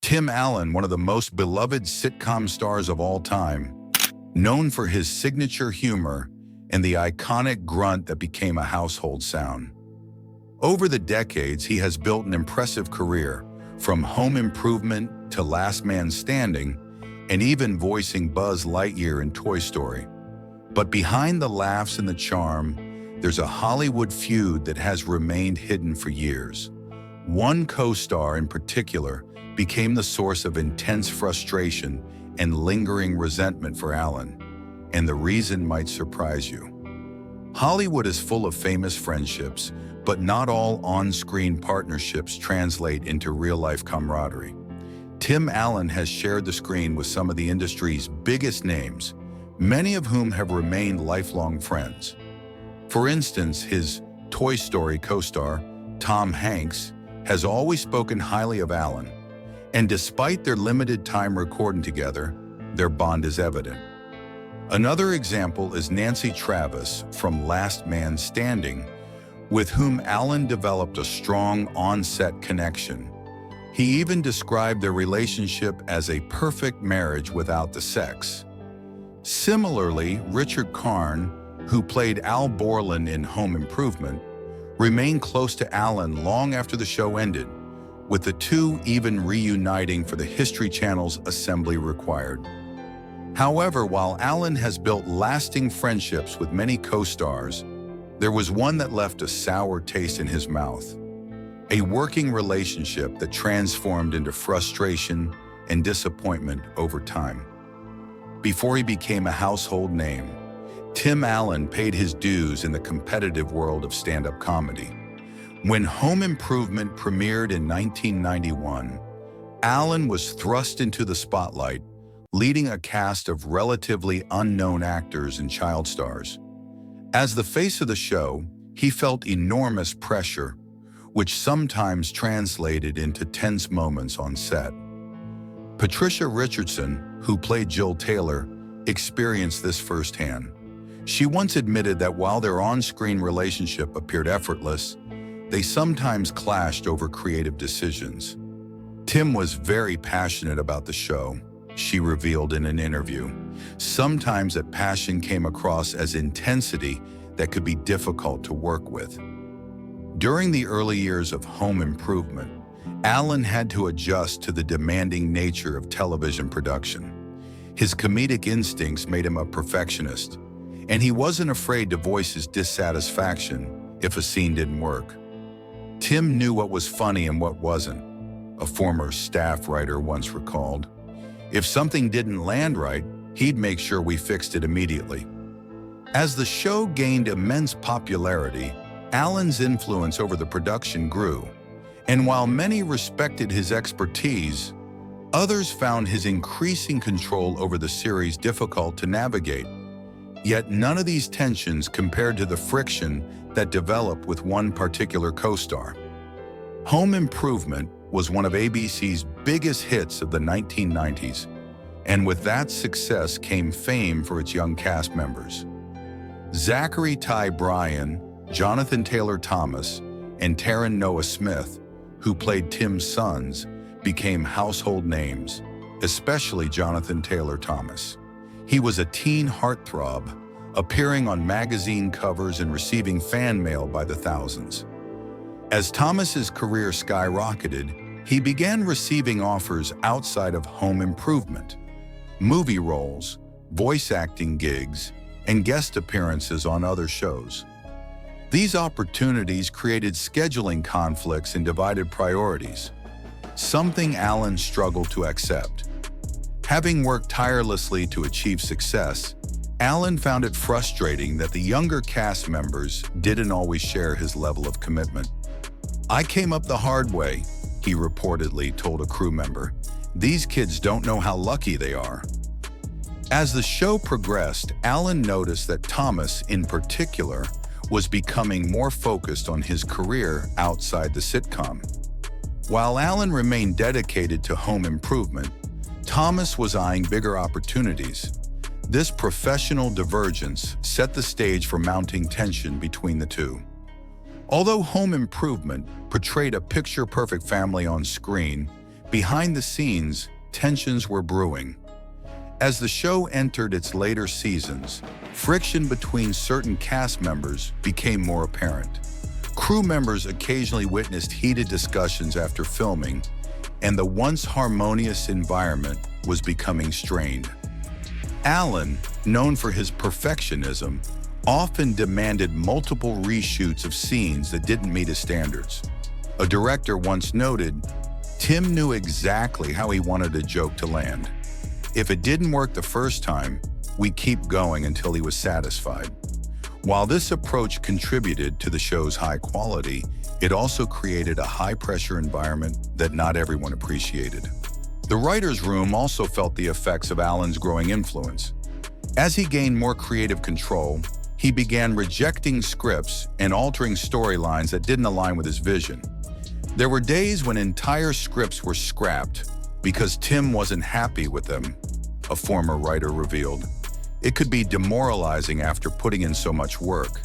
Tim Allen, one of the most beloved sitcom stars of all time, known for his signature humor and the iconic grunt that became a household sound. Over the decades, he has built an impressive career, from Home Improvement to Last Man Standing, and even voicing Buzz Lightyear in Toy Story. But behind the laughs and the charm, there's a Hollywood feud that has remained hidden for years. One co-star in particular became the source of intense frustration and lingering resentment for Allen, and the reason might surprise you. Hollywood is full of famous friendships, but not all on-screen partnerships translate into real-life camaraderie. Tim Allen has shared the screen with some of the industry's biggest names, many of whom have remained lifelong friends. For instance, his Toy Story co-star, Tom Hanks, has always spoken highly of Allen, and despite their limited time recording together, their bond is evident. Another example is Nancy Travis from Last Man Standing, with whom Allen developed a strong on-set connection. He even described their relationship as a perfect marriage without the sex. Similarly, Richard Karn, who played Al Borland in Home Improvement, remained close to Allen long after the show ended, with the two even reuniting for the History Channel's Assembly Required. However, while Allen has built lasting friendships with many co-stars, there was one that left a sour taste in his mouth. A working relationship that transformed into frustration and disappointment over time. Before he became a household name, Tim Allen paid his dues in the competitive world of stand-up comedy. When Home Improvement premiered in 1991, Allen was thrust into the spotlight, leading a cast of relatively unknown actors and child stars. As the face of the show, he felt enormous pressure, which sometimes translated into tense moments on set. Patricia Richardson, who played Jill Taylor, experienced this firsthand. She once admitted that while their on-screen relationship appeared effortless, they sometimes clashed over creative decisions. Tim was very passionate about the show, she revealed in an interview. Sometimes that passion came across as intensity that could be difficult to work with. During the early years of Home Improvement, Allen had to adjust to the demanding nature of television production. His comedic instincts made him a perfectionist, and he wasn't afraid to voice his dissatisfaction if a scene didn't work. Tim knew what was funny and what wasn't, a former staff writer once recalled. If something didn't land right, he'd make sure we fixed it immediately. As the show gained immense popularity, Allen's influence over the production grew, and while many respected his expertise, others found his increasing control over the series difficult to navigate. Yet none of these tensions compared to the friction that developed with one particular co-star. Home Improvement was one of ABC's biggest hits of the 1990s, and with that success came fame for its young cast members. Zachary Ty Bryan, Jonathan Taylor Thomas, and Taron Noah Smith, who played Tim's sons, became household names, especially Jonathan Taylor Thomas. He was a teen heartthrob, appearing on magazine covers and receiving fan mail by the thousands. As Thomas's career skyrocketed, he began receiving offers outside of Home Improvement, movie roles, voice acting gigs, and guest appearances on other shows. These opportunities created scheduling conflicts and divided priorities, something Allen struggled to accept. Having worked tirelessly to achieve success, Allen found it frustrating that the younger cast members didn't always share his level of commitment. "I came up the hard way," he reportedly told a crew member. "These kids don't know how lucky they are." As the show progressed, Allen noticed that Thomas, in particular, was becoming more focused on his career outside the sitcom. While Allen remained dedicated to Home Improvement, Thomas was eyeing bigger opportunities. This professional divergence set the stage for mounting tension between the two. Although Home Improvement portrayed a picture-perfect family on screen, Behind the scenes, tensions were brewing. As the show entered its later seasons, friction between certain cast members became more apparent. Crew members occasionally witnessed heated discussions after filming, and the once harmonious environment was becoming strained. Alan, known for his perfectionism, often demanded multiple reshoots of scenes that didn't meet his standards. A director once noted, "Tim knew exactly how he wanted a joke to land. If it didn't work the first time, we'd keep going until he was satisfied." While this approach contributed to the show's high quality, it also created a high-pressure environment that not everyone appreciated. The writer's room also felt the effects of Alan's growing influence. As he gained more creative control, he began rejecting scripts and altering storylines that didn't align with his vision. There were days when entire scripts were scrapped because Tim wasn't happy with them, a former writer revealed. It could be demoralizing after putting in so much work.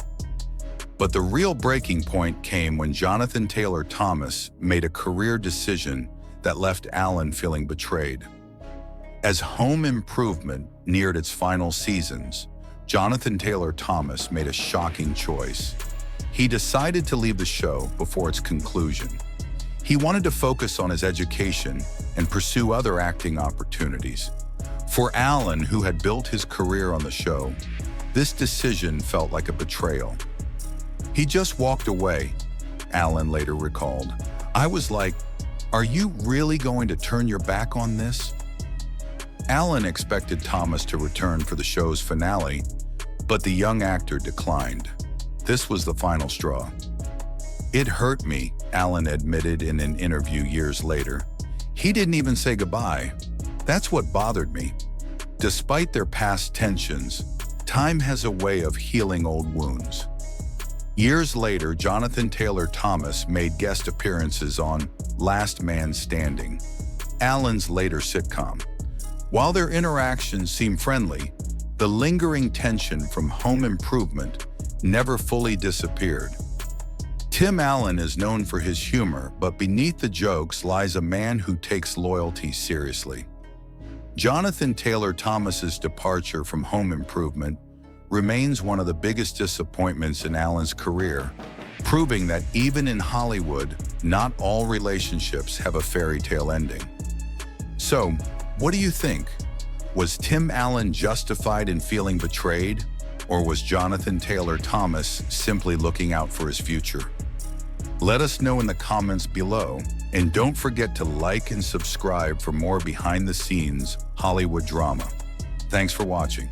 But the real breaking point came when Jonathan Taylor Thomas made a career decision that left Alan feeling betrayed. As Home Improvement neared its final seasons, Jonathan Taylor Thomas made a shocking choice. He decided to leave the show before its conclusion. He wanted to focus on his education and pursue other acting opportunities. For Alan, who had built his career on the show, this decision felt like a betrayal. "He just walked away," Alan later recalled. "I was like, are you really going to turn your back on this?" Alan expected Thomas to return for the show's finale, but the young actor declined. This was the final straw. "It hurt me," Alan admitted in an interview years later. "He didn't even say goodbye. That's what bothered me." Despite their past tensions, time has a way of healing old wounds. Years later, Jonathan Taylor Thomas made guest appearances on Last Man Standing, Alan's later sitcom. While their interactions seemed friendly, the lingering tension from Home Improvement never fully disappeared. Tim Allen is known for his humor, but beneath the jokes lies a man who takes loyalty seriously. Jonathan Taylor Thomas's departure from Home Improvement remains one of the biggest disappointments in Allen's career, proving that even in Hollywood, not all relationships have a fairy tale ending. So, what do you think? Was Tim Allen justified in feeling betrayed, or was Jonathan Taylor Thomas simply looking out for his future? Let us know in the comments below, and don't forget to like and subscribe for more behind-the-scenes Hollywood drama. Thanks for watching.